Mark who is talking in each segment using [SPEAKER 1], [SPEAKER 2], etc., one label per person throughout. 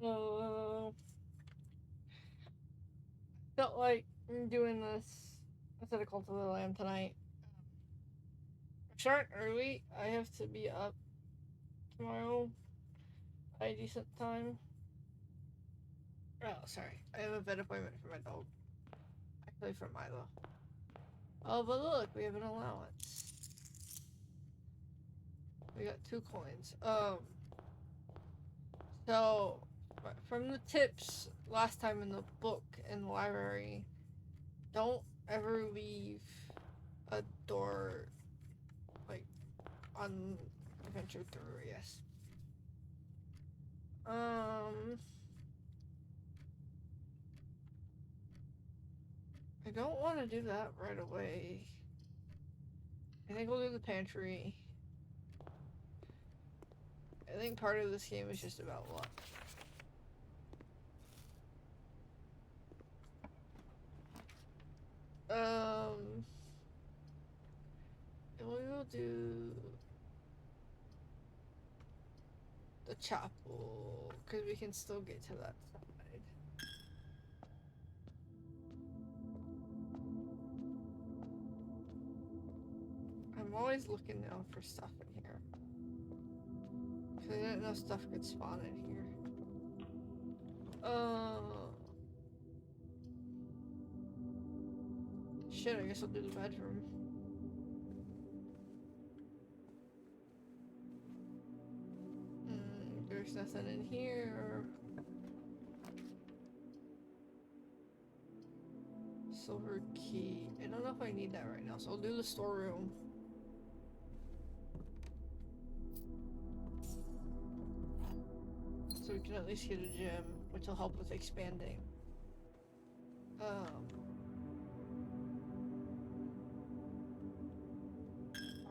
[SPEAKER 1] Uh, felt like doing this instead of Cult of the Lamb tonight. Start early. I have to be up tomorrow at a decent time. Oh, sorry. I have a vet appointment for my dog. Actually, for Milo. Oh, but look, we have an allowance. We got 2 coins. So from the tips last time in the book in the library, don't ever leave a door like on adventure through. Yes. I don't want to do that right away. I think we'll do the pantry. I think part of this game is just about luck. And we will do the chapel because we can still get to that side. I'm always looking now for stuff in here. Because I didn't know stuff could spawn in here. Shit, I guess I'll do the bedroom. There's nothing in here. Silver key. I don't know if I need that right now, so I'll do the storeroom. So we can at least get a gym, which will help with expanding.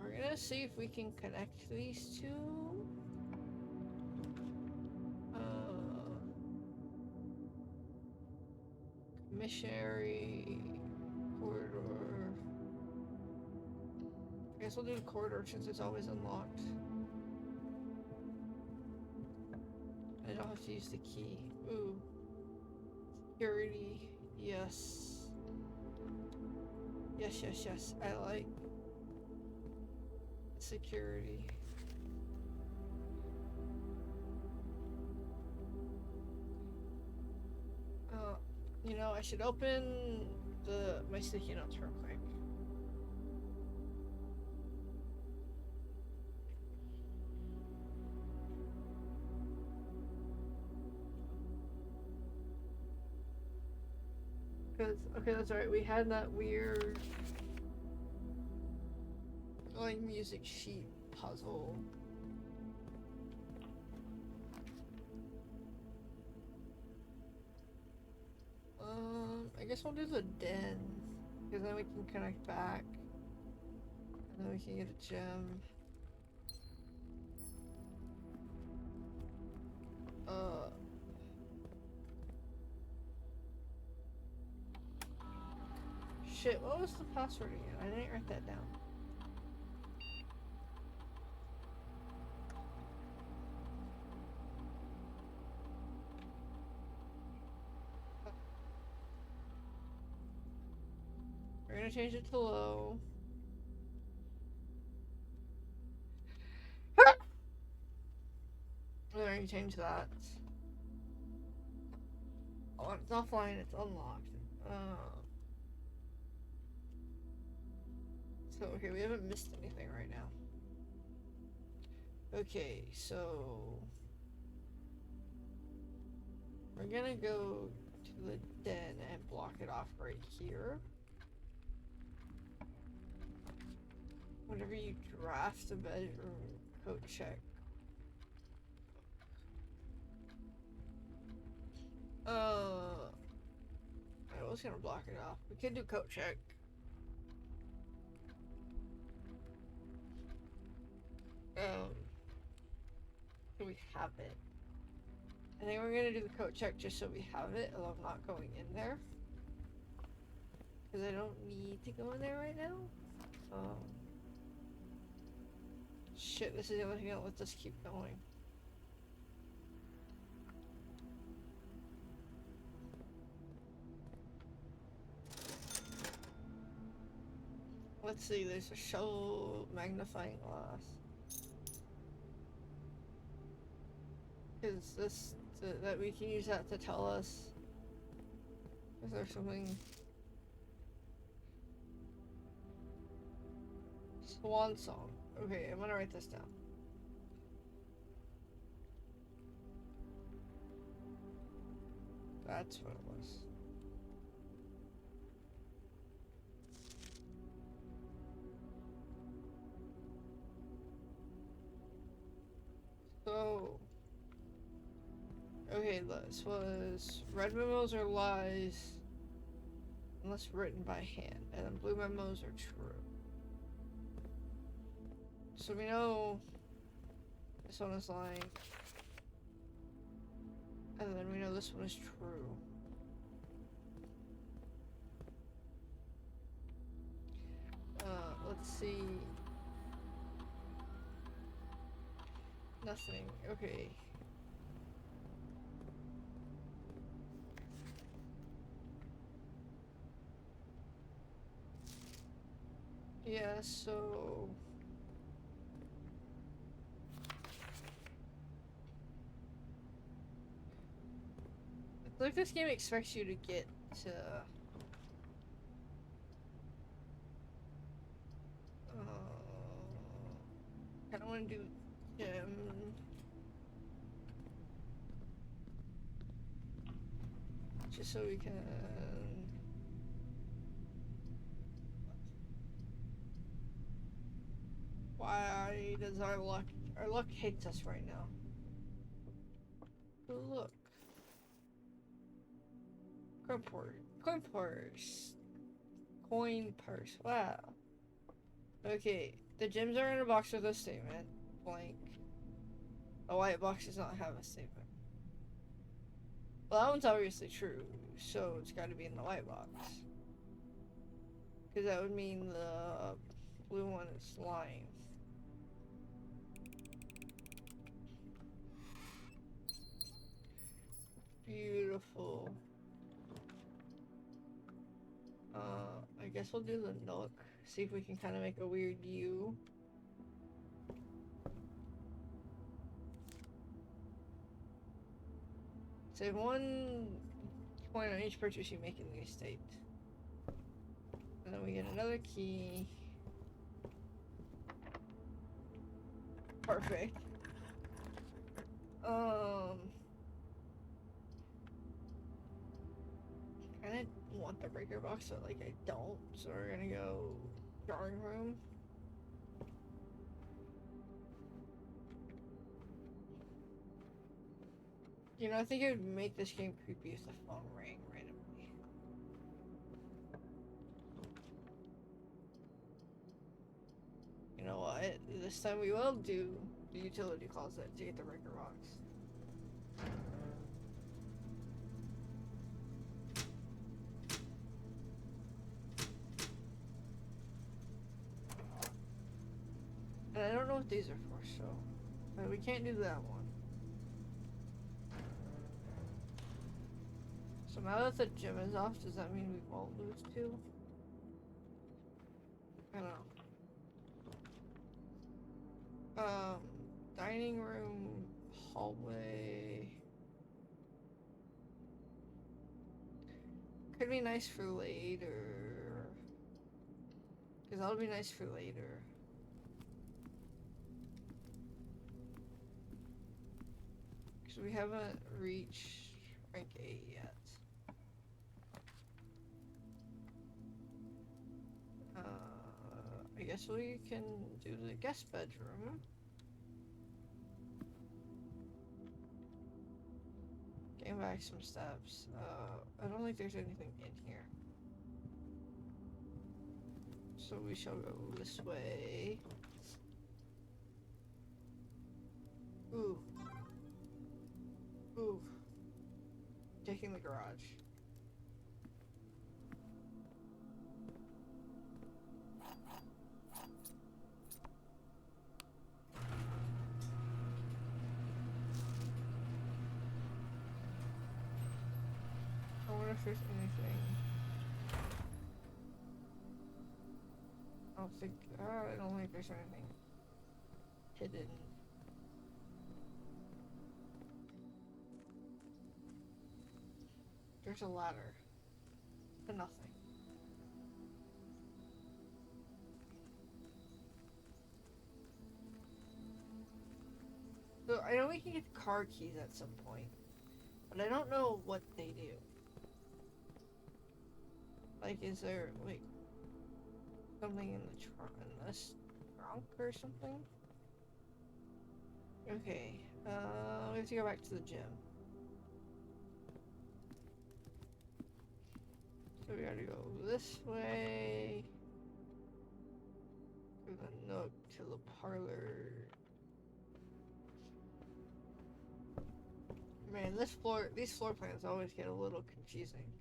[SPEAKER 1] We're gonna see if we can connect these two. Missionary corridor. I guess we'll do the corridor since it's always unlocked. I don't have to use the key. Ooh. Security. Yes. Yes, yes, yes. I like security. You know, I should open my sticky notes real quick. Okay, that's right. We had that weird like music sheet puzzle. I guess we'll do the den because then we can connect back, and then we can get a gem. Shit, what was the password again? I didn't write that down. We're gonna change it to low. We're gonna change that. Oh, it's offline, it's unlocked. So, okay, we haven't missed anything right now. Okay, so we're gonna go to the den and block it off right here. Whenever you draft a bedroom coat check. I was gonna block it off. We could do coat check. So we have it. I think we're gonna do the coat check just so we have it, although I'm not going in there. Because I don't need to go in there right now. Shit, this is the only thing that lets us keep going. Let's see, there's a show magnifying glass. Is this that we can use that to tell us? Is there something? Swan song. Okay, I'm gonna write this down. That's what it was. So, okay, this was red memos are lies unless written by hand, and then blue memos are true. So we know this one is lying, and then we know this one is true. Let's see. Nothing. Okay. Yeah, so it's like this game expects you to get to I don't want to do just so we can. Why does our luck hates us right now? Look. Coin purse. Wow. Okay, the gems are in a box with a statement. Blank. The white box does not have a statement. Well, that one's obviously true, so it's got to be in the white box. Because that would mean the blue one is lying. Beautiful. I guess we'll do the nook. See if we can kind of make a weird U. Save 1 point on each purchase you make in the estate. And then we get another key. Perfect. Kinda want the breaker box, but like I don't, so we're gonna go drawing room. You know, I think it would make this game creepy if the phone rang randomly. You know what? This time we will do the utility closet to get the breaker box. And I don't know what these are for, so we can't do that one. So now that the gym is off, does that mean we won't lose two? I don't know. Dining room, hallway. Could be nice for later. Because that'll be nice for later. Because we haven't reached rank 8 yet. I guess we can do the guest bedroom. Gain back some steps. I don't think there's anything in here. So we shall go this way. Ooh. Ooh. Taking the garage. I wonder if there's anything. I don't think there's anything hidden. There's a ladder. To nothing. So I know we can get car keys at some point, but I don't know what they do. Like, is there like something in the trunk or something? Okay, we have to go back to the gym. So we gotta go this way. Through the nook to the parlor. Man, these floor plans always get a little confusing.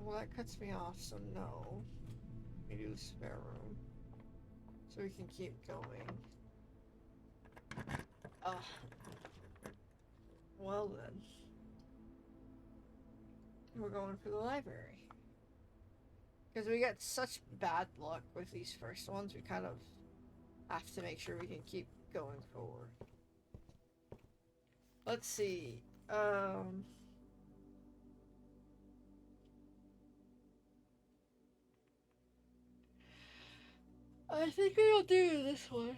[SPEAKER 1] Well, that cuts me off, so no. We do the spare room. So we can keep going. Well then. We're going for the library. Because we got such bad luck with these first ones, we kind of have to make sure we can keep going forward. Let's see. I think we'll do this one.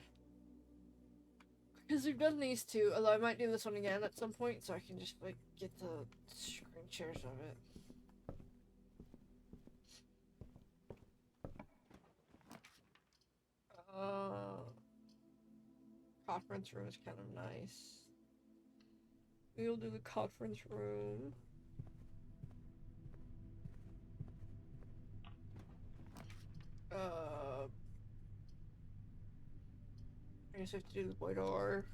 [SPEAKER 1] Because we've done these two, although I might do this one again at some point, so I can just, like, get the screen shares of it. Conference room is kind of nice. We'll do the conference room. I guess I have to do the boy door.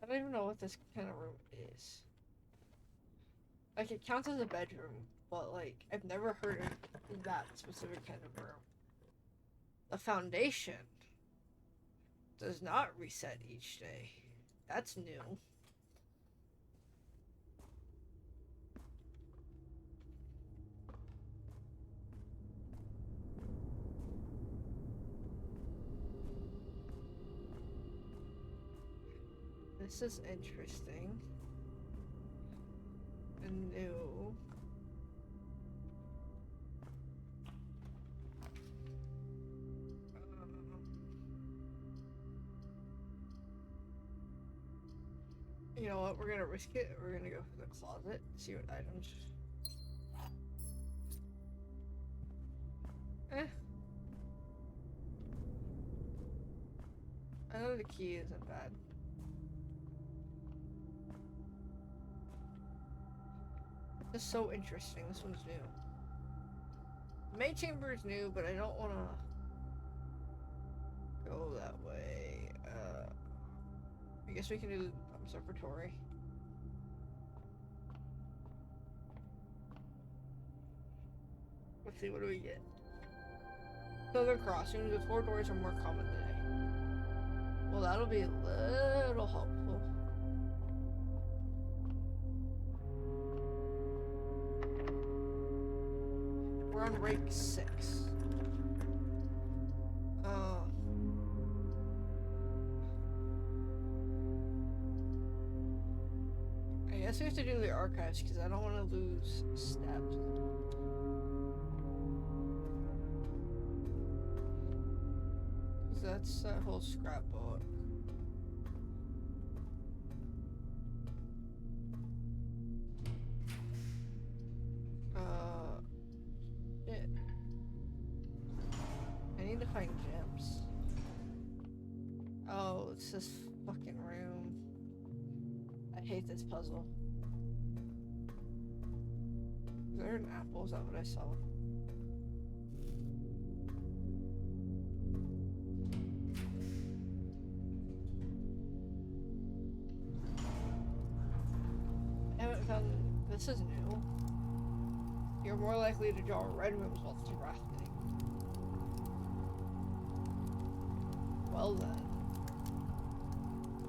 [SPEAKER 1] I don't even know what this kind of room is. Like, it counts as a bedroom, but, like, I've never heard of that specific kind of room. The foundation does not reset each day. That's new. This is interesting. And new. You know what? We're gonna risk it. We're gonna go for the closet, see what items. I know the key isn't bad. This is so interesting. This one's new. The main chamber is new, but I don't want to go that way. I guess we can do the observatory. Let's see, what do we get? Southern Crossings, the 4 doors are more common today. Well, that'll be a little helpful. We're on rake 6. I guess we have to do the archives because I don't want to lose steps. Because that's that whole scrapbook. Shit. I need to find gems. Oh, it's this fucking room. I hate this puzzle. Is there an apple? Is that what I saw? I haven't found... This is new. You're more likely to draw red rooms while drafting. well then.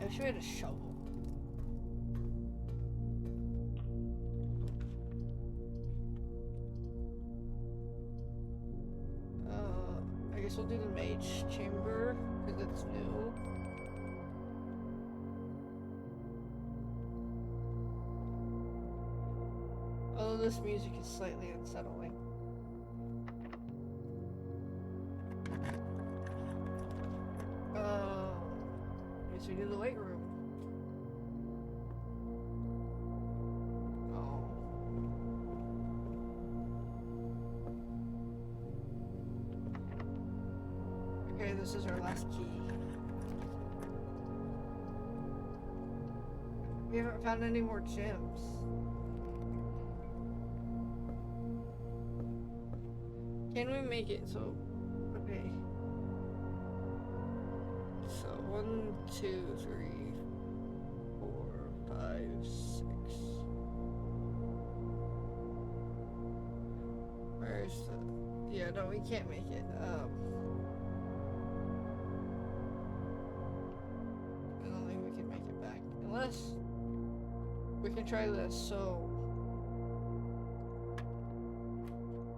[SPEAKER 1] I wish we had a shovel. I guess we'll do the mage chamber, because it's new. Although this music is slightly unsettling. I guess we do the weight room. Oh. Okay, this is our last key. We haven't found any more gems. Can we make it so... Okay. So 1, 2, 3, 4, 5, 6. Where's the... Yeah, no, we can't make it. I don't think we can make it back. Unless... We can try this, so...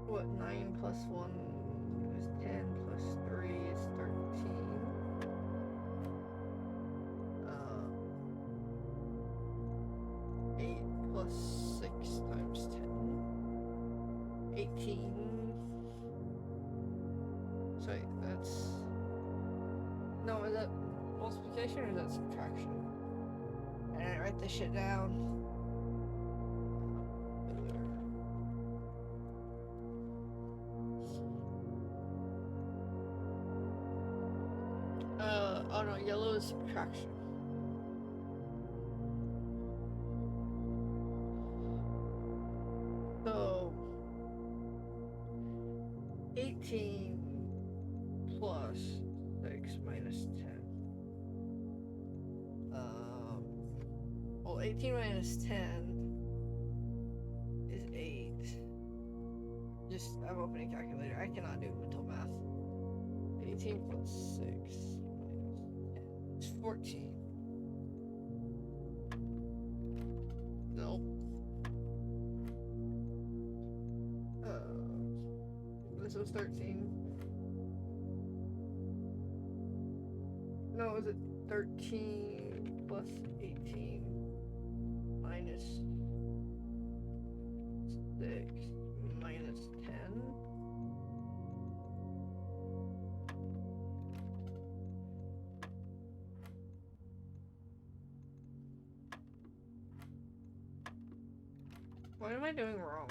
[SPEAKER 1] What, 9 plus 1 is 10, plus 3 is 13. 8 plus 6 times 10. 18. Sorry, that's... No, is that multiplication or is that subtraction? I didn't write this shit down. Oh no, yellow is subtraction. So 18 plus 6 minus 10. Well, 18 minus 10 is 8. I'm opening calculator. I cannot do mental math. 18 plus 6 minus 10 is 14. Nope. This was 13. No, is it 13 plus 18 minus 6 minus 10? What am I doing wrong?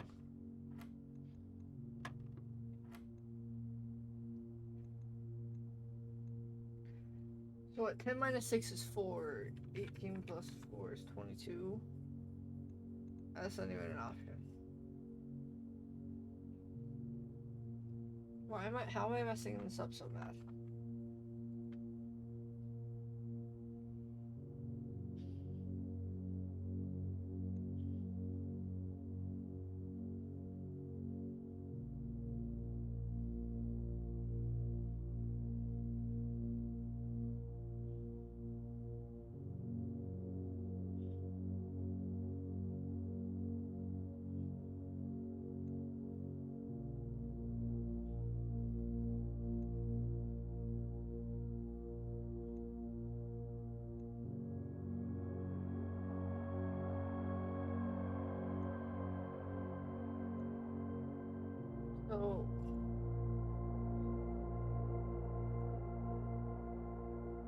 [SPEAKER 1] So what, 10 minus 6 is 4, 18 plus 4 is 22. That's not even an option. How am I messing this up so bad? So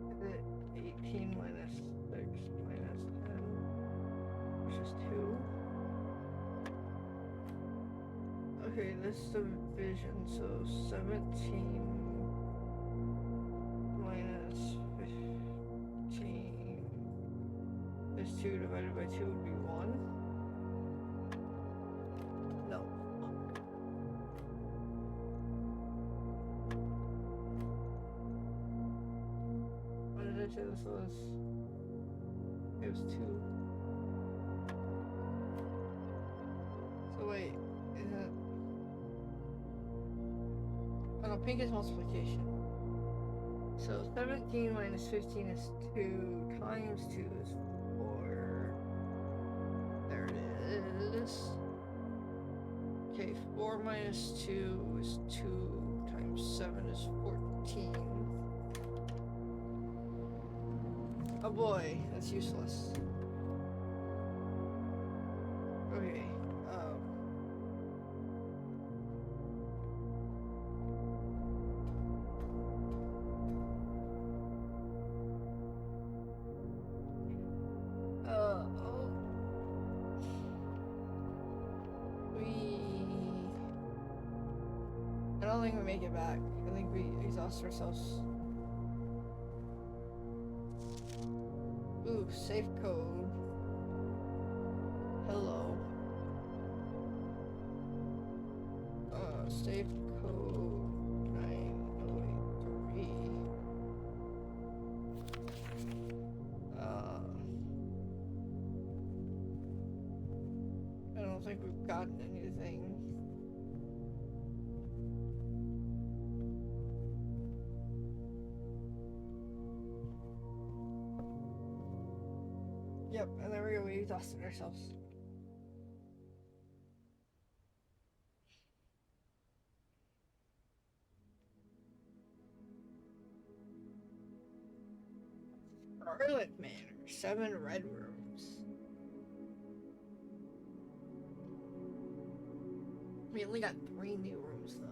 [SPEAKER 1] is it 18 minus 6 minus 10, which is 2? Okay, this division, so 17 minus 15 is 2 divided by 2 would be 1. No. What did I say this was? It was 2. So wait, is it... Oh no, pink is multiplication. So 17 minus 15 is 2, times 2 is 4. There it is. Okay, 4 minus 2 is 2, times 7 is 14. Oh boy, that's useless. Okay, I don't think we make it back. I think we exhaust ourselves. Ooh, safe code. Hello. Safe code 9083. I don't think we've gotten anything. Yep, and there we go, we exhausted ourselves. Scarlet Manor, 7 red rooms. We only got 3 new rooms though.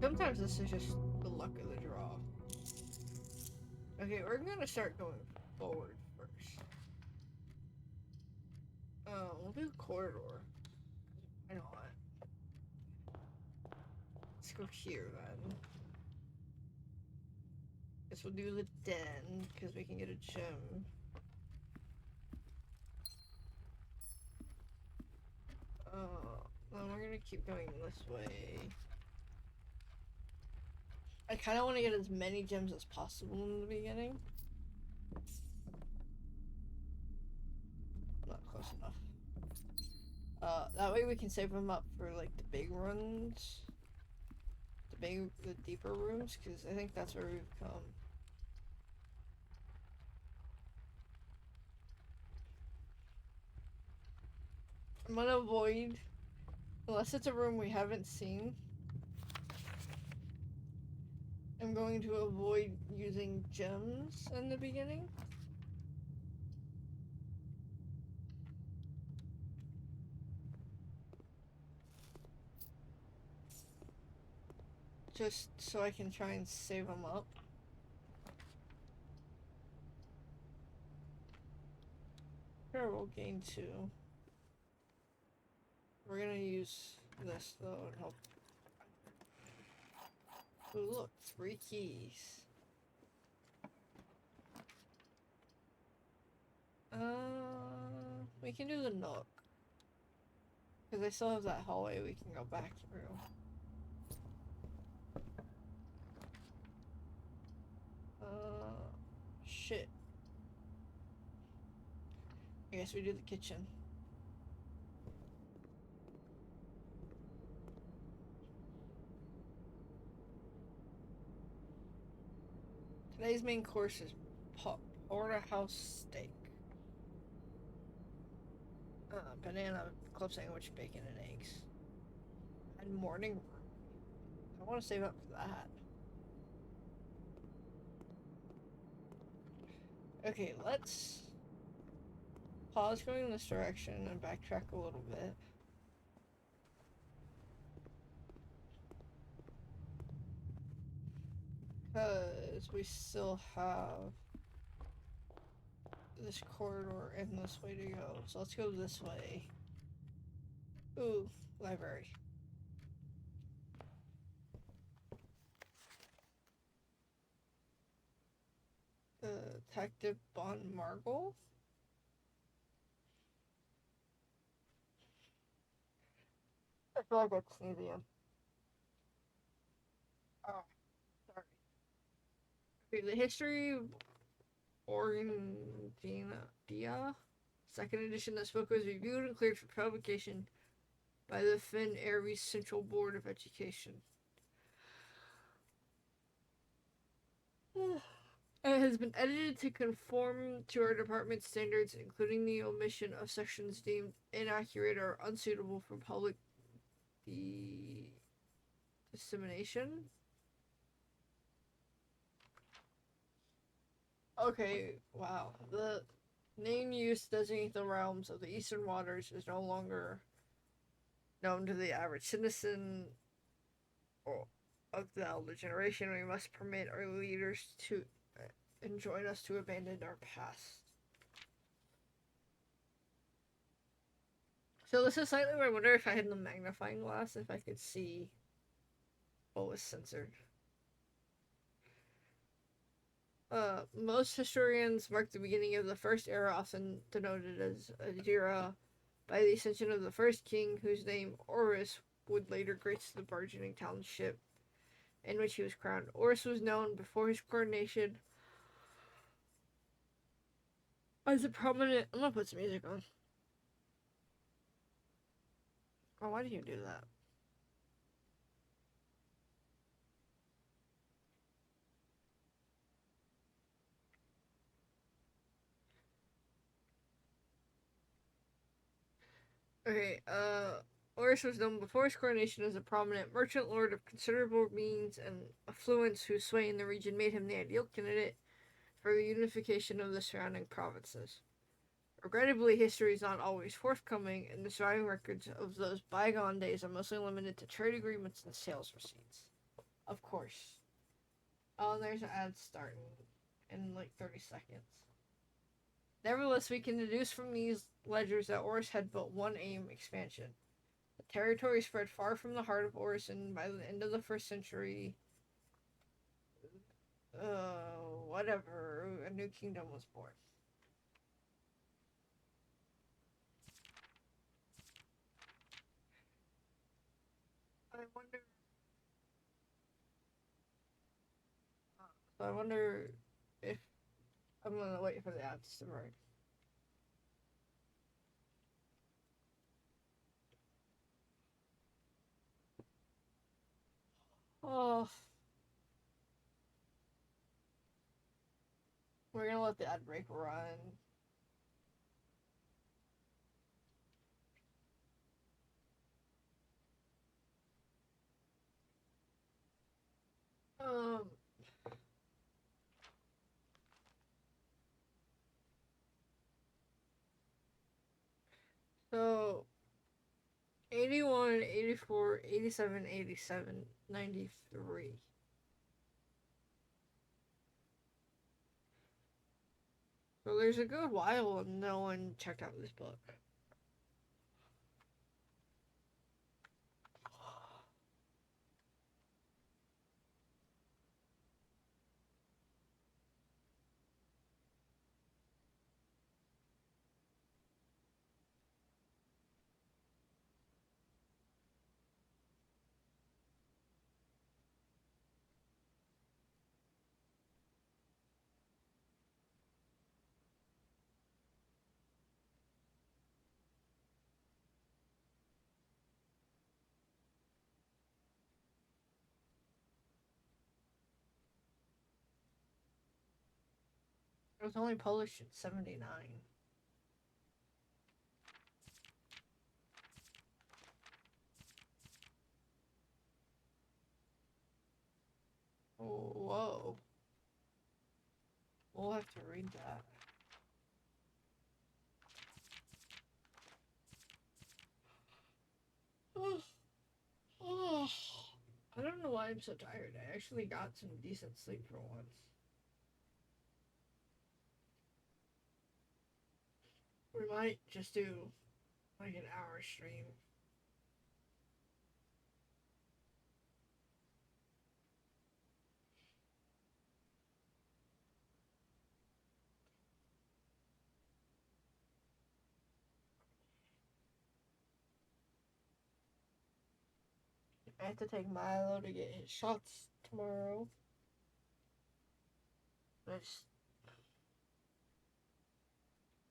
[SPEAKER 1] Sometimes this is just the luck of the draw. Okay, we're gonna start going forward first. We'll do corridor. Why not? Let's go here then. Guess we'll do the den because we can get a gem. Then we're gonna keep going this way. I kind of want to get as many gems as possible in the beginning. Not close enough. That way we can save them up for like the big runs. The deeper rooms, because I think that's where we've come. I'm gonna avoid, unless it's a room we haven't seen, I'm going to avoid using gems in the beginning. Just so I can try and save them up. Sure, we'll gain 2. We're gonna use this though and hope. Ooh, look, 3 keys. We can do the nook. Because I still have that hallway we can go back through. Shit. I guess we do the kitchen. Today's main course is porterhouse steak. Banana club sandwich, bacon, and eggs. And morning. I want to save up for that. Okay, let's pause going in this direction and backtrack a little bit. Because we still have this corridor and this way to go. So let's go this way. Ooh, library. Detective Bond Margle? feel like I sneezed again. Oh, sorry. Okay, the history of Organdia, second edition. This book was reviewed and cleared for publication by the Finn Aries Central Board of Education. It has been edited to conform to our department's standards, including the omission of sections deemed inaccurate or unsuitable for public dissemination. Okay, wow. The name used to designate the realms of the Eastern Waters is no longer known to the average citizen or of the elder generation. We must permit our leaders to enjoin us to abandon our past. So this is slightly where I wonder if I had the magnifying glass, if I could see what was censored. Most historians mark the beginning of the first era, often denoted as Adira, by the ascension of the first king, whose name, Horus, would later grace the burgeoning township in which he was crowned. Horus was known before his coronation as a prominent... I'm gonna put some music on. Oh, why did you do that? Okay, Horus was known before his coronation as a prominent merchant lord of considerable means and affluence whose sway in the region made him the ideal candidate for the unification of the surrounding provinces. Regrettably, history is not always forthcoming, and the surviving records of those bygone days are mostly limited to trade agreements and sales receipts. Of course. Oh, and there's an ad starting in like 30 seconds. Nevertheless, we can deduce from these ledgers that Horus had but one aim: expansion. The territory spread far from the heart of Horus, and by the end of the first century, a new kingdom was born. I wonder if I'm gonna wait for the ads to run. Oh, we're gonna let the ad break run. Um. So 81, 84, 87, 87, 93. So there's a good while no one checked out this book. It was only published in 79. Oh, whoa. We'll have to read that. Oh, I don't know why I'm so tired. I actually got some decent sleep for once. We might just do like an hour stream. I have to take Milo to get his shots tomorrow. I just,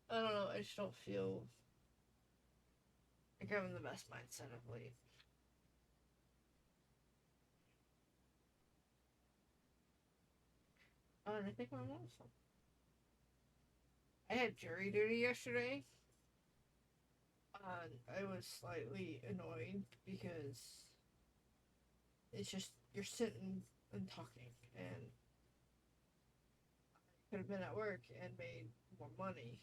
[SPEAKER 1] I don't know. I just don't feel like I'm in the best mindset of late. Oh, and I think my mom's home. I had jury duty yesterday. I was slightly annoyed because it's just you're sitting and talking, and I could have been at work and made more money.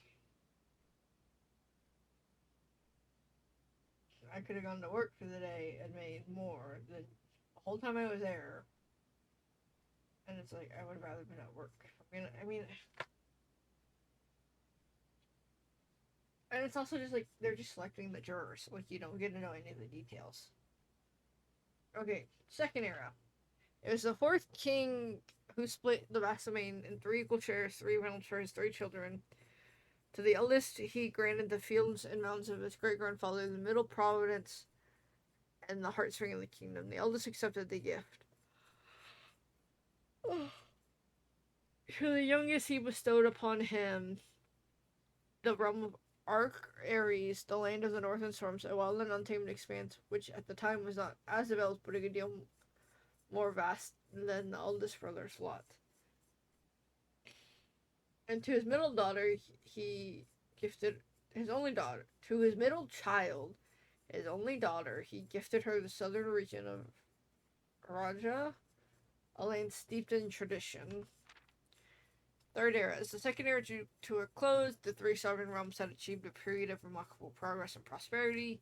[SPEAKER 1] I could have gone to work for the day and made more than the whole time I was there. And it's like I would have rather been at work. I mean, and it's also just like they're just selecting the jurors. Like you don't get to know any of the details. Okay, second era. It was the fourth king who split the Bassamane in three equal shares, three rounds for his three children. To the eldest, he granted the fields and mountains of his great grandfather, the middle province, and the heartstring of the kingdom. The eldest accepted the gift. To the youngest, he bestowed upon him the realm of Arc Ares, the land of the northern storms, a wild and untamed expanse, which at the time was not as developed, but a good deal more vast than the eldest brother's lot. And to his middle daughter, he gifted his only daughter. To his middle child, his only daughter, he gifted her the southern region of Raja, a land steeped in tradition. Third era. As the second era drew to a close, the three sovereign realms had achieved a period of remarkable progress and prosperity.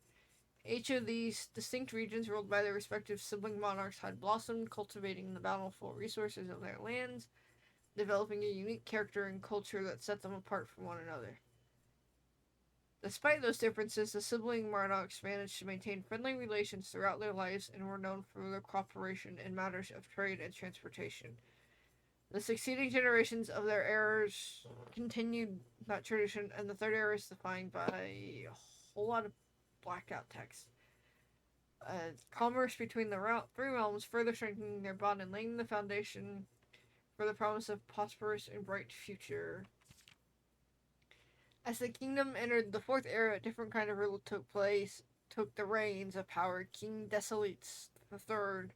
[SPEAKER 1] Each of these distinct regions, ruled by their respective sibling monarchs, had blossomed, cultivating the bountiful resources of their lands, developing a unique character and culture that set them apart from one another. Despite those differences, the sibling monarchs managed to maintain friendly relations throughout their lives and were known for their cooperation in matters of trade and transportation. The succeeding generations of their heirs continued that tradition, and the third era is defined by a whole lot of blacked out text. Commerce between the three realms further strengthening their bond and laying the foundation for the promise of prosperous and bright future. As the kingdom entered the fourth era, a different kind of rule took the reins of power. King Desolates III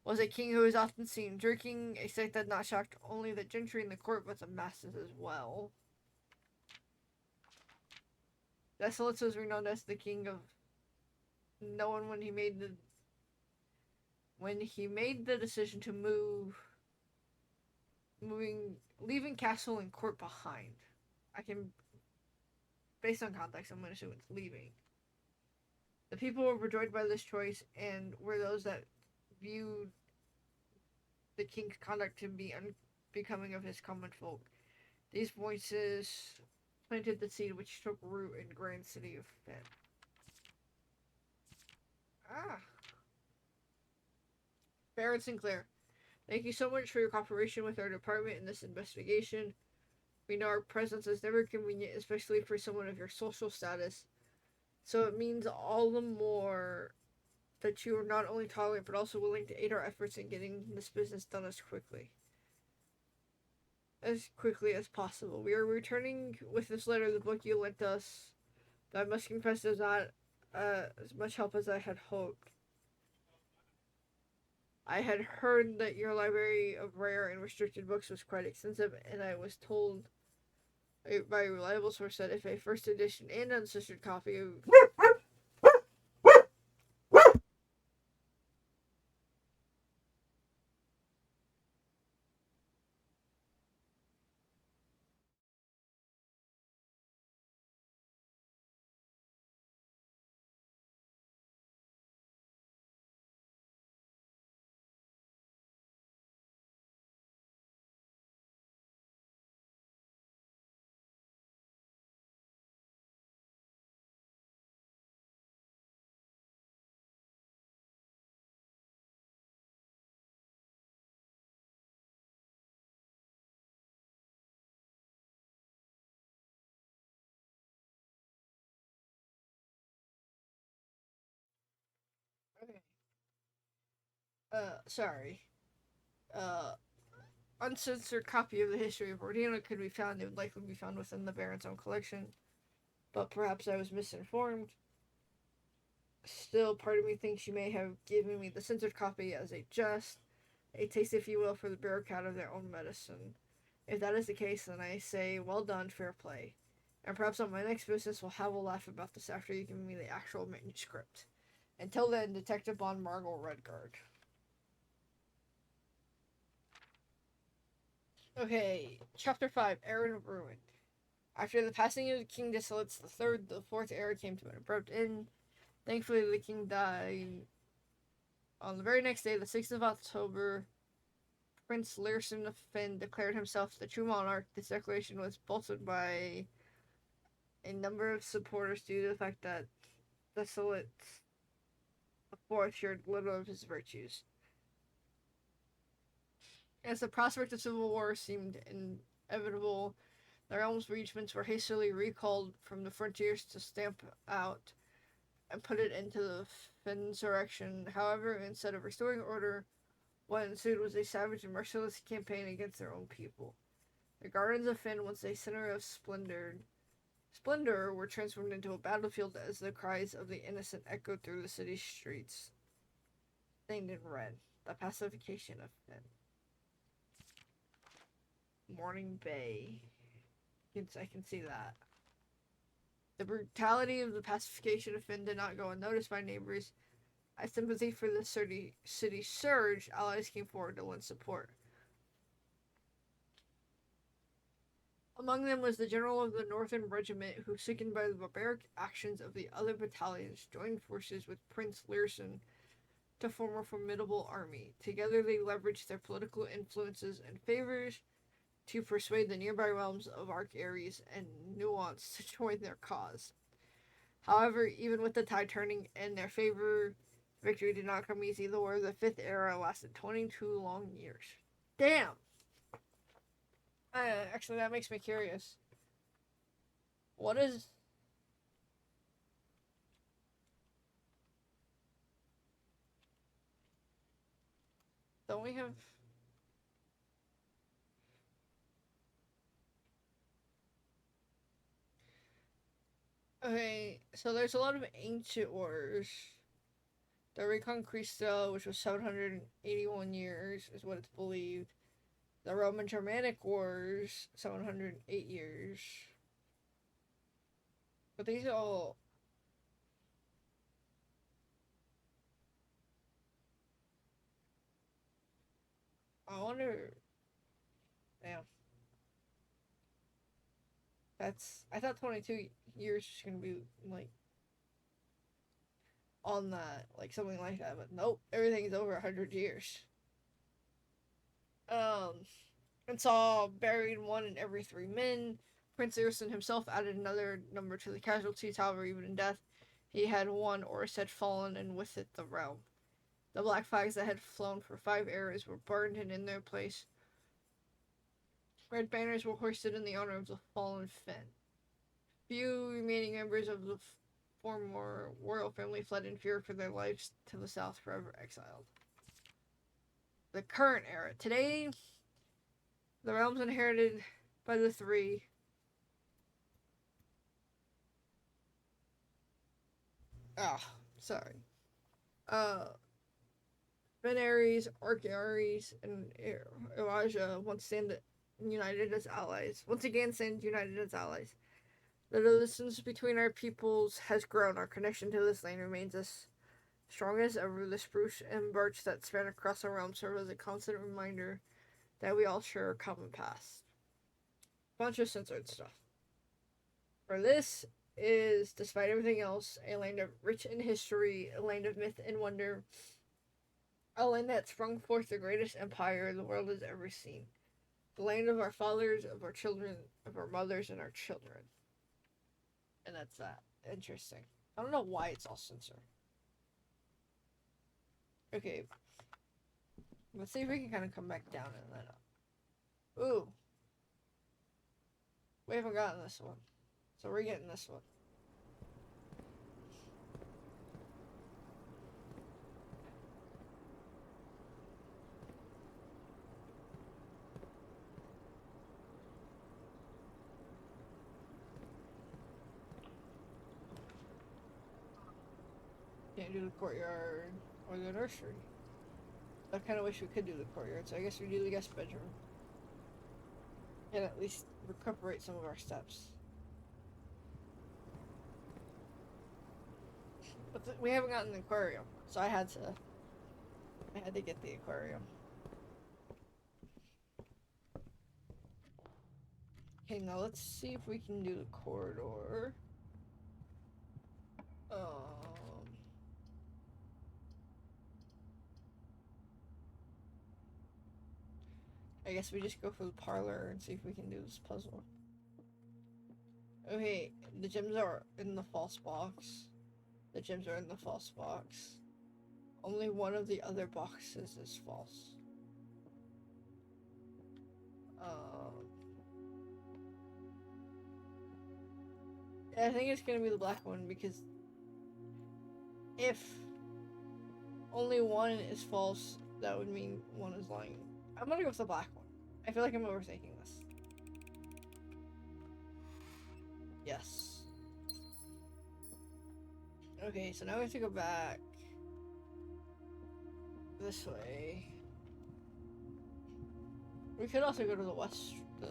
[SPEAKER 1] was a king who was often seen drinking, a sight that not shocked only the gentry in the court, but the masses as well. Desolates was renowned as the king of no one when he made the decision to leaving castle and court behind. Based on context, I'm going to assume it's leaving. The people were overjoyed by this choice and were those that viewed the king's conduct to be unbecoming of his common folk. These voices planted the seed which took root in the grand city of Fed. Baron Sinclair, thank you so much for your cooperation with our department in this investigation. We know our presence is never convenient, especially for someone of your social status. So it means all the more that you are not only tolerant, but also willing to aid our efforts in getting this business done as quickly as possible. We are returning with this letter the book you lent us, but I must confess it was not as much help as I had hoped. I had heard that your library of rare and restricted books was quite extensive, and I was told by a reliable source that if a first edition and uncensored copy of Sorry. Uh, Uncensored copy of the history of Ordina could be found. It would likely be found within the Baron's own collection, but perhaps I was misinformed. Still, part of me thinks you may have given me the censored copy as a jest, a taste, if you will, for the bureaucrat of their own medicine. If that is the case, then I say, well done, fair play. And perhaps on my next business we'll have a laugh about this after you give me the actual manuscript. Until then, Detective Bond Margot Redguard. Okay, Chapter 5, Era of Ruin. After the passing of King Dissolutes III, the fourth era came to an abrupt end. Thankfully, the king died on the very next day, the 6th of October. Prince Learson of Finn declared himself the true monarch. This declaration was bolstered by a number of supporters due to the fact that Desolate IV shared little of his virtues. As the prospect of civil war seemed inevitable, the realm's regiments were hastily recalled from the frontiers to stamp out and put it into the Finsurrection. However, instead of restoring order, what ensued was a savage and merciless campaign against their own people. The gardens of Finn, once a center of splendor, were transformed into a battlefield as the cries of the innocent echoed through the city's streets. Stained in red, the pacification of Finn. Morning Bay. I can see that. The brutality of the pacification of Finn did not go unnoticed by neighbors. As sympathy for the city surged, allies came forward to lend support. Among them was the general of the Northern Regiment, who, sickened by the barbaric actions of the other battalions, joined forces with Prince Learson to form a formidable army. Together they leveraged their political influences and favors to persuade the nearby realms of Arc Ares and Nuance to join their cause. However, even with the tide turning in their favor, victory did not come easy. The War of the Fifth Era lasted 22 long years. Damn! Actually, that makes me curious. What is... Don't we have... Okay, so there's a lot of ancient wars. The Reconquista, which was 781 years, is what it's believed. The Roman-Germanic Wars, 708 years. But these all... I wonder... Damn. That's... I thought 22 years was gonna be, like... on that, like something like that, but nope, everything's over 100 years. And saw buried one in every 3 men. Prince Erison himself added another number to the casualties. However, even in death, he had won or had fallen, and with it the realm. The black flags that had flown for 5 eras were burned, and in their place, red banners were hoisted in the honor of the fallen Finn. Few remaining members of the former royal family fled in fear for their lives to the south, forever exiled. The current era. Today, the realms inherited by the three sorry. Ben Ares, Arc Ares, and Elijah once stand united as allies. Once again, stand united as allies. The distance between our peoples has grown. Our connection to this land remains as strong as ever. The spruce and birch that span across the realm serve as a constant reminder that we all share a common past. Bunch of censored stuff. For this is, despite everything else, a land of rich in history, a land of myth and wonder, a land that sprung forth the greatest empire the world has ever seen. The land of our fathers, of our children, of our mothers, and our children. And that's that. Interesting. I don't know why it's all censored. Okay. Let's see if we can kind of come back down and then up. Ooh. We haven't gotten this one. So we're getting this one. can't do the courtyard or the nursery. I kind of wish we could do the courtyard, so I guess we do the guest bedroom. And at least recuperate some of our steps. But we haven't gotten the aquarium, so I had to get the aquarium. Okay, now let's see if we can do the corridor. I guess we just go for the parlor and see if we can do this puzzle. Okay, the gems are in the false box. The gems are in the false box. Only one of the other boxes is false. I think it's gonna be the black one because if only one is false, that would mean one is lying. I'm gonna go with the black one. I feel like I'm overthinking this. Yes. Okay, so now we have to go back this way. We could also go to the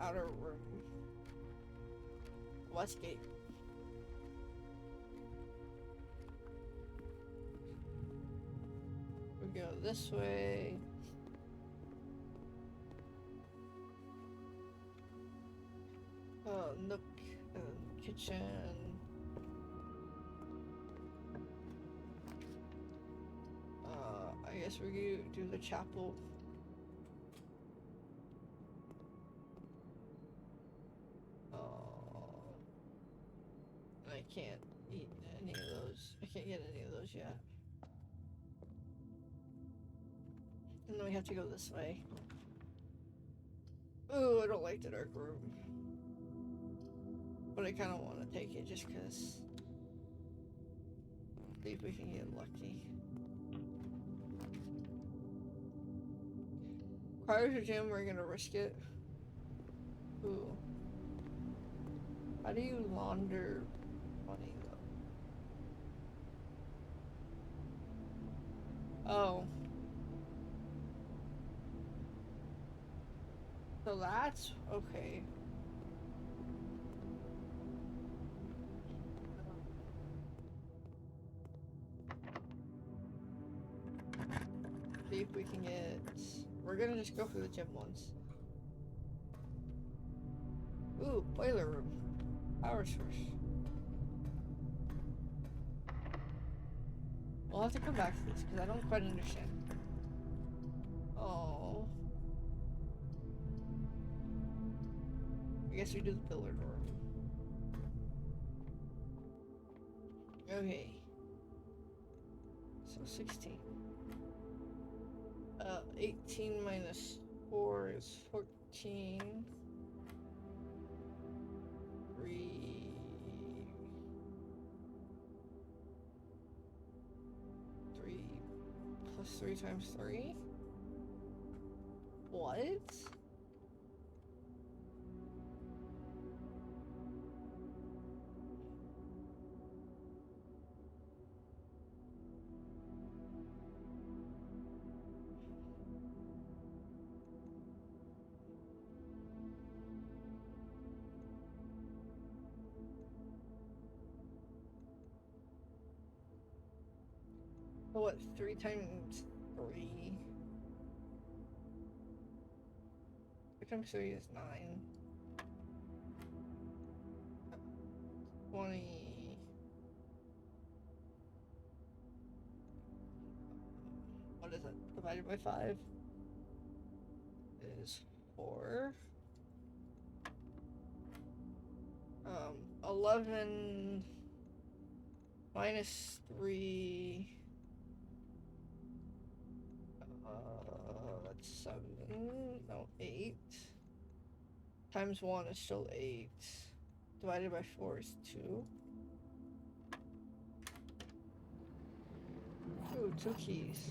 [SPEAKER 1] outer room. West gate. We go this way. Nook and kitchen. I guess we do the chapel. I can't eat any of those. I can't get any of those yet. And then we have to go this way. Ooh, I don't like the dark room. But I kind of want to take it just because. See if we can get lucky. Crowded gym, we're gonna risk it. Ooh. How do you launder money though? Oh. So that's okay. See if we can get. We're gonna just go for the gym ones. Ooh, boiler room. Power source. We'll have to come back to this because I don't quite understand. Oh. I guess we do the billiard room. Okay. So 16. 18 minus 4 is 14. 3 plus 3 times 3? What? What, 3 times 3? 3 times 3 is 9. 20. What is it? Divided by 5 is 4. 11 minus 3. That's 7. No, 8. Times 1 is still 8. Divided by 4 is 2. Ooh, 2 keys.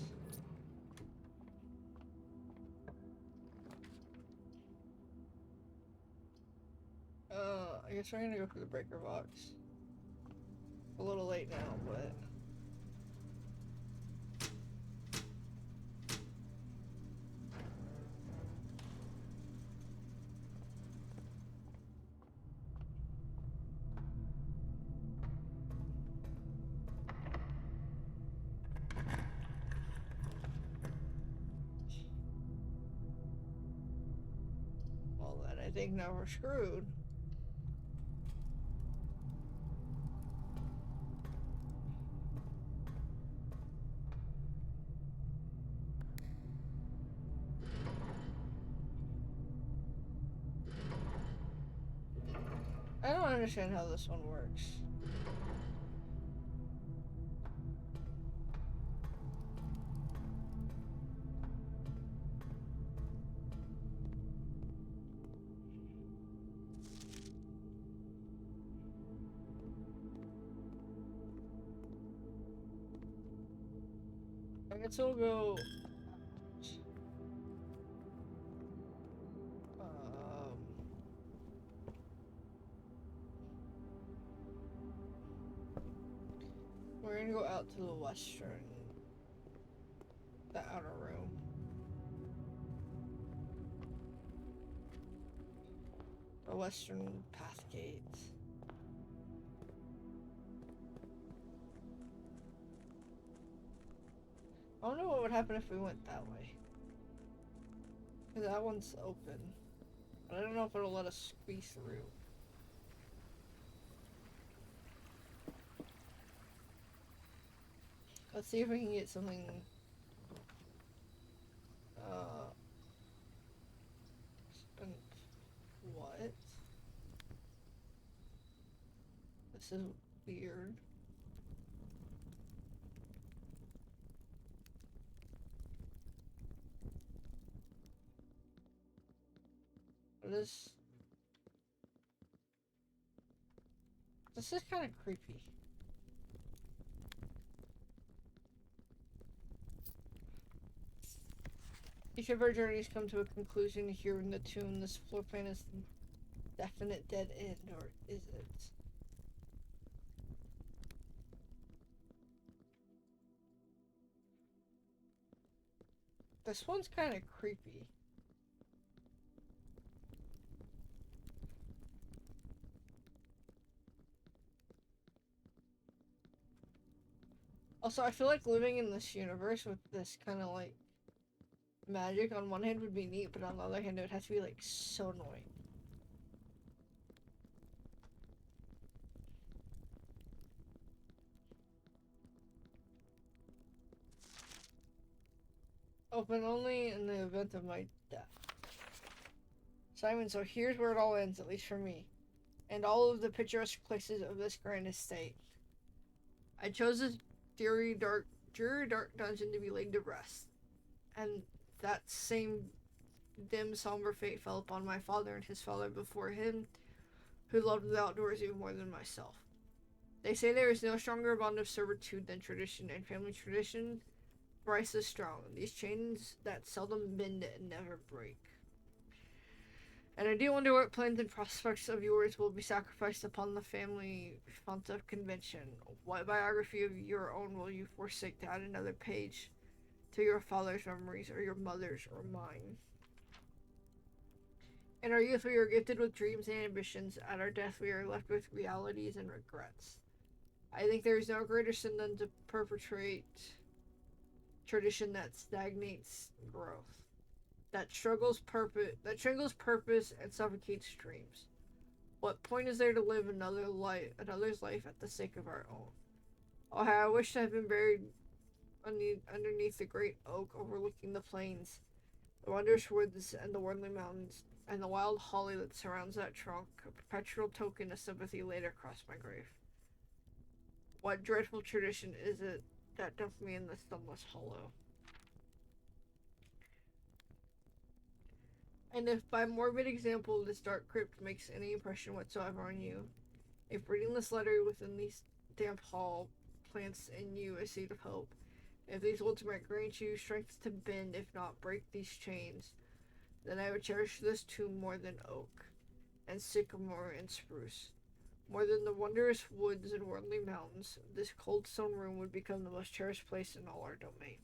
[SPEAKER 1] I guess we're gonna go for the breaker box. a little late now, but well then I think now we're screwed. I don't understand how this one works. I guess we'll go. We're gonna go out to the western, the outer room. The western path gates. I don't know what would happen if we went that way. Because that one's open. But I don't know if it'll let us squeeze through. Let's see if we can get something. Spent what? This is weird. This is kind of creepy. Each of our journeys come to a conclusion here in the tomb. This floor plan is the definite dead end, or is it? This one's kind of creepy. Also, I feel like living in this universe with this kind of like magic on one hand would be neat, but on the other hand it would have to be like so annoying. Open only in the event of my death. Simon, so here's where it all ends, at least for me, and all of the picturesque places of this grand estate. I chose this dreary dark dungeon to be laid to rest, and that same dim, somber fate fell upon my father and his father before him, who loved the outdoors even more than myself. They say there is no stronger bond of servitude than tradition, and family tradition thrice as strong. These chains that seldom bend and never break. And I do wonder what plans and prospects of yours will be sacrificed upon the family font of convention. What biography of your own will you forsake to add another page to your father's memories, or your mother's, or mine? In our youth, we are gifted with dreams and ambitions. At our death, we are left with realities and regrets. I think there is no greater sin than to perpetrate tradition that stagnates growth, that strangles purpose and suffocates dreams. What point is there to live another's life at the sake of our own? Oh, how I wish to have been buried underneath the great oak overlooking the plains, the wondrous woods and the Wordley Mountains, and the wild holly that surrounds that trunk, a perpetual token of sympathy laid across my grave. What dreadful tradition is it that dumped me in this thumbless hollow? And if by morbid example this dark crypt makes any impression whatsoever on you, if reading this letter within these damp hall plants in you a seed of hope, if these words might grant you strength to bend, if not break these chains, then I would cherish this tomb more than oak, and sycamore, and spruce. More than the wondrous woods and worldly mountains, this cold stone room would become the most cherished place in all our domain.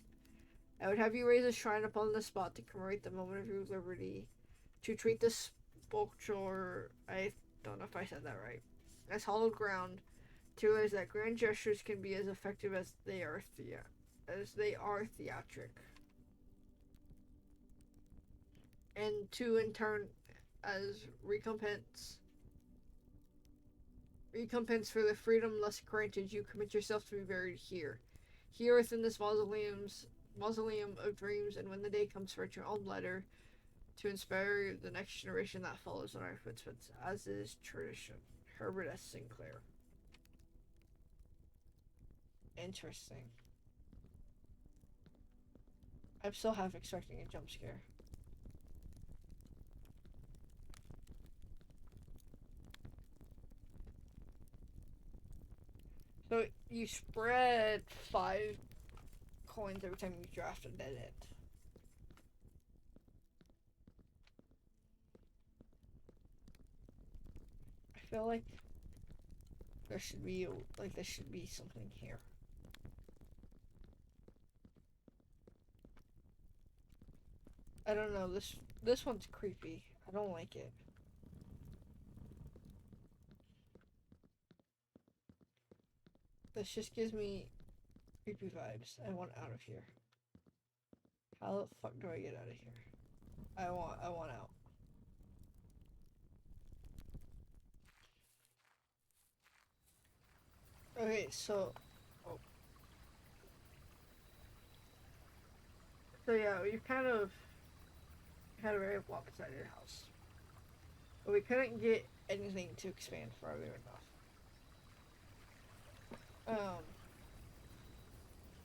[SPEAKER 1] I would have you raise a shrine upon the spot to commemorate the moment of your liberty, to treat this sculpture, I don't know if I said that right, as hallowed ground, to realize that grand gestures can be as effective as they are theatric, and to in turn, as recompense for the freedom thus granted, you commit yourself to be buried here within this mausoleum of dreams, and when the day comes, write your own letter to inspire the next generation that follows in our footsteps, as is tradition. Herbert S. Sinclair. Interesting. I'm still half expecting a jump scare. So you spread 5 coins every time you draft a dead end. I feel like there should be something here. I don't know. This one's creepy. I don't like it. This just gives me creepy vibes. I want out of here. How the fuck do I get out of here? I want out. Okay, so so yeah, we kind of had a very lopsided house. But we couldn't get anything to expand farther enough.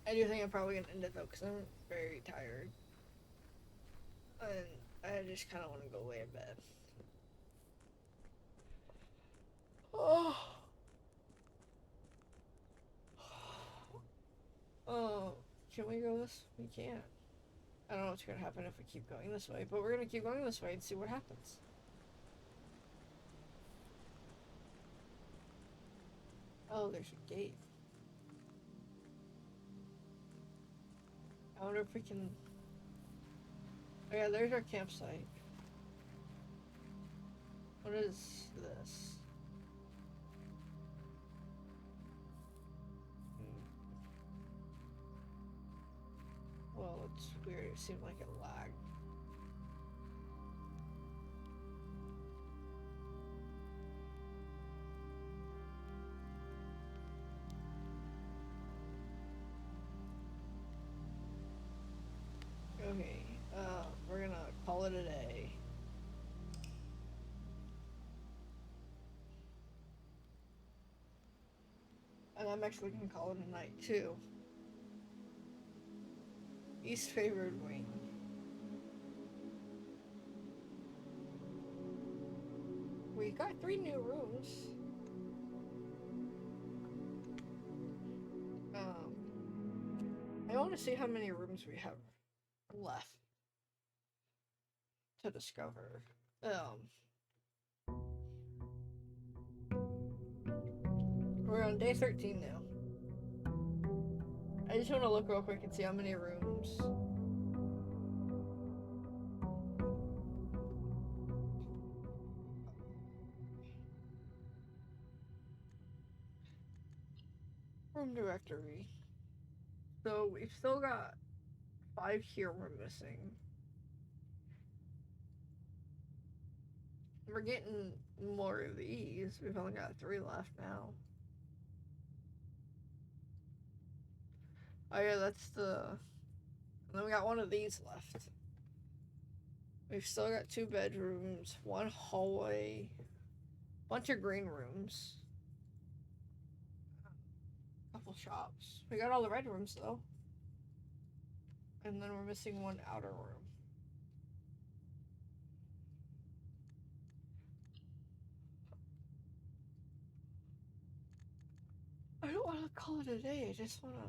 [SPEAKER 1] I do think I'm probably gonna end it though, because I'm very tired. And I just kind of want to go lay in bed. Oh. Oh. Can we go this? We can't. I don't know what's gonna happen if we keep going this way, but we're gonna keep going this way and see what happens. Oh, there's a gate. I wonder if we can... Oh yeah, there's our campsite. What is this? Well, it's weird. It seemed like it lagged. Okay, we're gonna call it a day. And I'm actually gonna call it a night too. East favored wing. We got 3 new rooms. I want to see how many rooms we have left to discover. We're on day 13 now. I just want to look real quick and see how many rooms. Room directory. So we've still got 5 here we're missing. We're getting more of these. We've only got 3 left now. Oh yeah, that's the... And then we got 1 of these left. We've still got 2 bedrooms, 1 hallway, bunch of green rooms, a couple shops. We got all the red rooms though. And then we're missing 1 outer room. I don't want to call it a day. I just want to...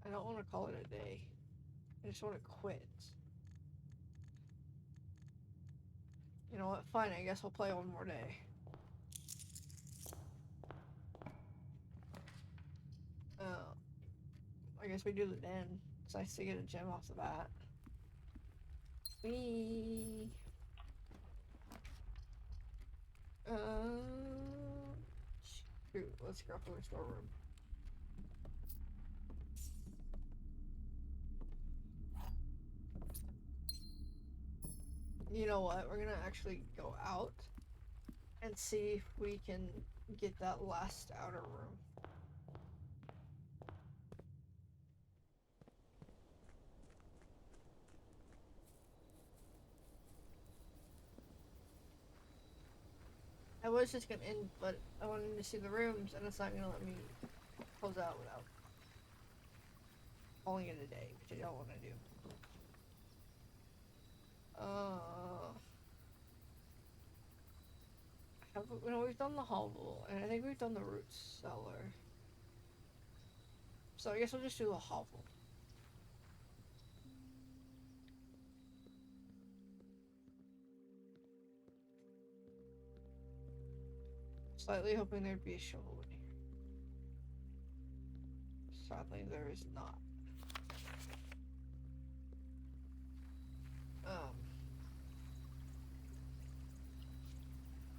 [SPEAKER 1] I don't want to call it a day. I just want to quit. You know what? Fine, I guess I'll play one more day. I guess we do the den. It's nice to get a gem off the bat. We. Shoot, let's go for the storeroom. You know what? We're gonna actually go out and see if we can get that last outer room. I was just gonna end, but I wanted to see the rooms, and it's not gonna let me close out without calling it a day, which I don't want to do. We've done the hovel, and I think we've done the root cellar. So I guess we'll just do the hovel. Slightly hoping there'd be a shovel in here. Sadly, there is not.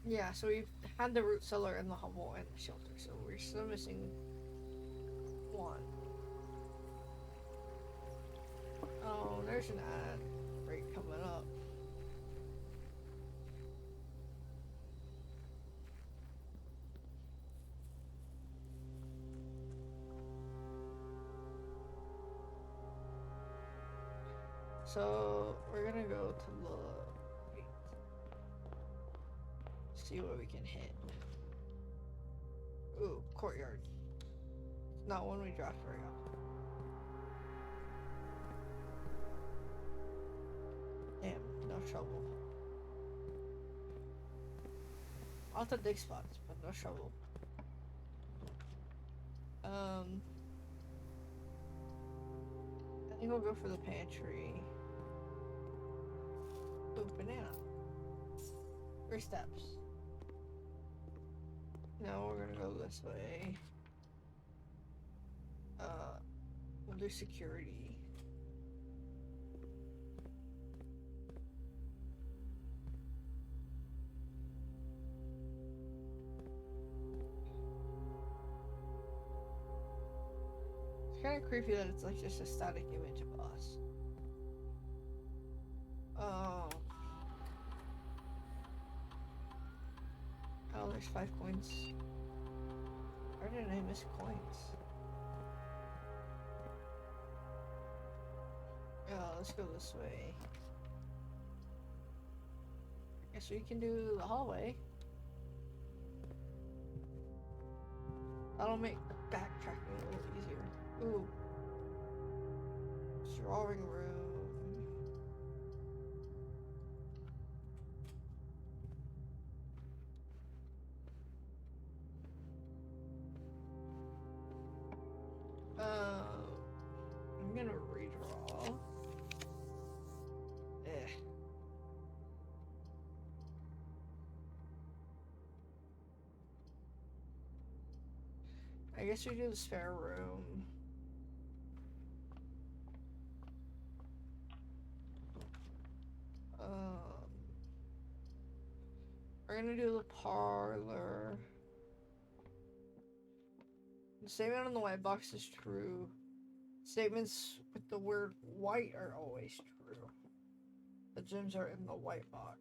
[SPEAKER 1] Yeah, so we've had the root cellar and the hovel and the shelter, so we're still missing one. Oh, there's an ad break coming up. So we're gonna go to the see what we can hit. Ooh, courtyard. It's not one we draft very often. Damn, no trouble. Lots of dig spots, but no trouble. I think we'll go for the pantry. Ooh, banana. 3 steps. Now we're gonna go this way. We'll do security. It's kind of creepy that it's like just a static image of us. Oh, there's 5 coins. Where did I miss coins? Let's go this way. I guess we can do the hallway. That'll make backtracking a little easier. Ooh. Drawing room. I'm gonna redraw. I guess we do the spare room. We're gonna do the parlor. The statement on the white box is true. Statements with the word white are always true. The gems are in the white box.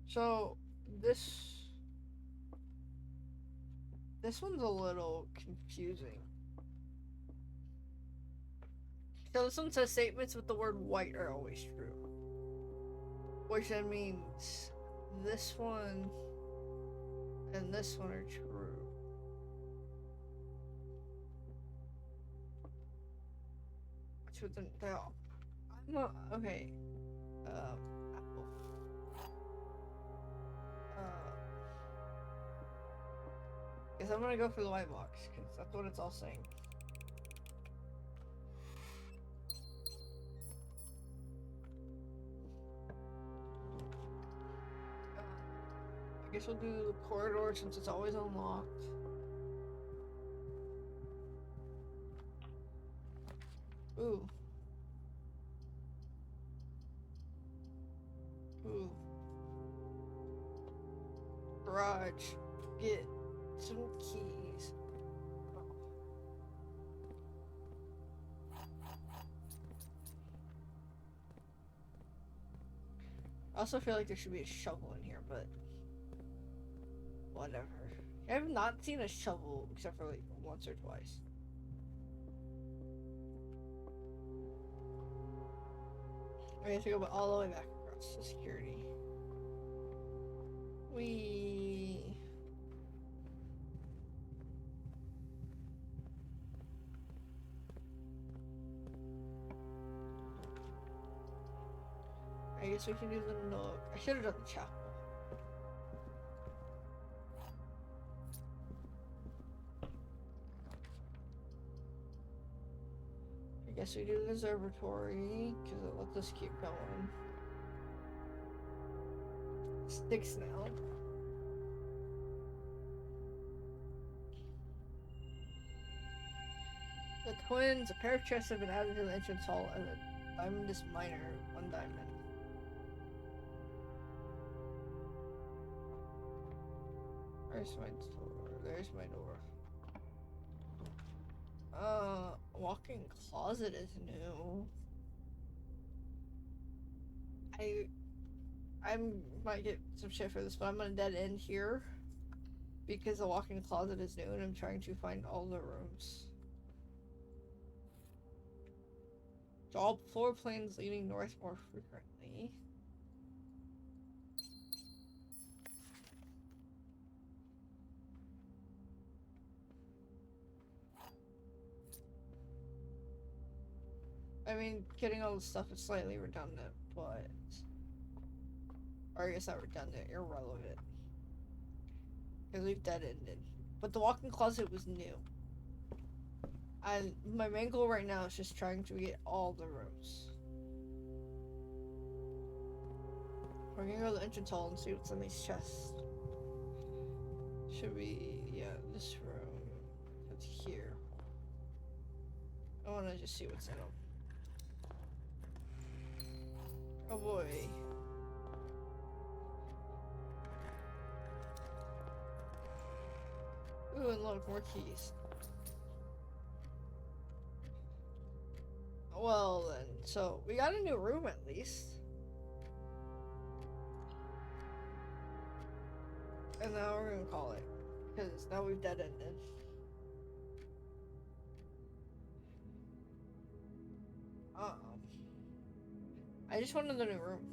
[SPEAKER 1] So this one's a little confusing. So this one says statements with the word white are always true. Which then means this one and this one are true. Which would then I'm not okay. Apple. guess I'm gonna go for the white box, because that's what it's all saying. I guess we'll do the corridor since it's always unlocked. Ooh. Ooh. Garage. Get some keys. I also feel like there should be a shovel in here, but whatever. I have not seen a shovel except for like once or twice. I have to go all the way back across to security. I guess we can do the nook. I should have done the chapel. I guess we do the observatory because it lets us keep going. Sticks now. The twins, a pair of chests have been added to the entrance hall as a diamondus miner, 1 diamond. Where's my door? There's my door. Walk-in closet is new. I might get some shit for this, but I'm gonna dead end here because the walk-in closet is new and I'm trying to find all the rooms. Draw floor plans leading north more frequently. I mean, getting all the stuff is slightly redundant, but... Or I guess not redundant, irrelevant. Because we've dead-ended. But the walk-in closet was new. And my main goal right now is just trying to get all the rooms. We're gonna go to the entrance hall and see what's in these chests. Should be, yeah, this room. It's here. I wanna just see what's in them. Oh boy. Ooh, and look, more keys. Well then, so we got a new room at least. And now we're gonna call it. Because now we've dead ended. I just wanted the new room.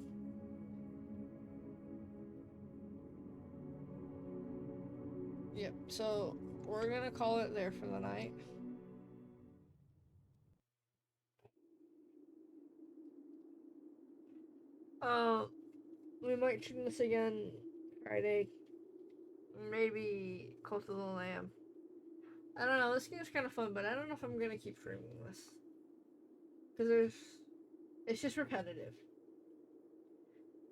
[SPEAKER 1] Yep, so we're gonna call it there for the night. We might tune this again Friday. Maybe Cult of the Lamb. I don't know, this game's kind of fun, but I don't know if I'm gonna keep streaming this. Because it's just repetitive.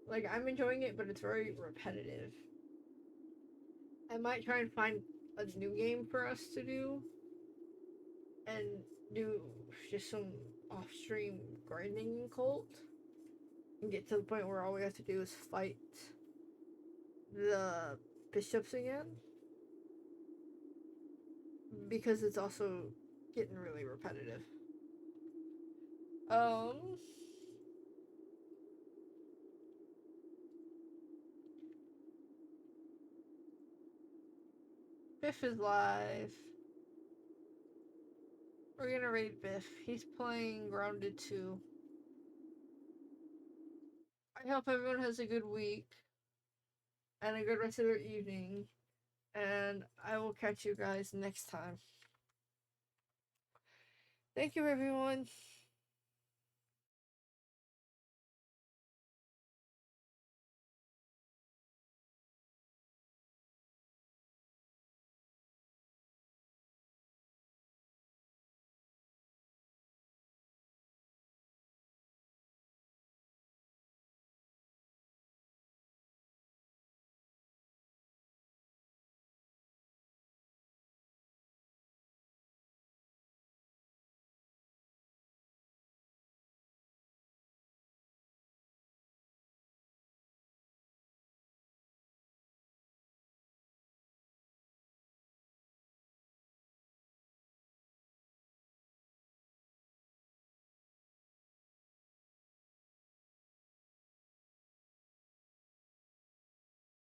[SPEAKER 1] Like, I'm enjoying it, but it's very repetitive. I might try and find a new game for us to do. And do just some off-stream grinding in Cult. And get to the point where all we have to do is fight the bishops again. Because it's also getting really repetitive. Biff is live. We're gonna raid Biff. He's playing Grounded 2. I hope everyone has a good week and a good rest of their evening. And I will catch you guys next time. Thank you, everyone.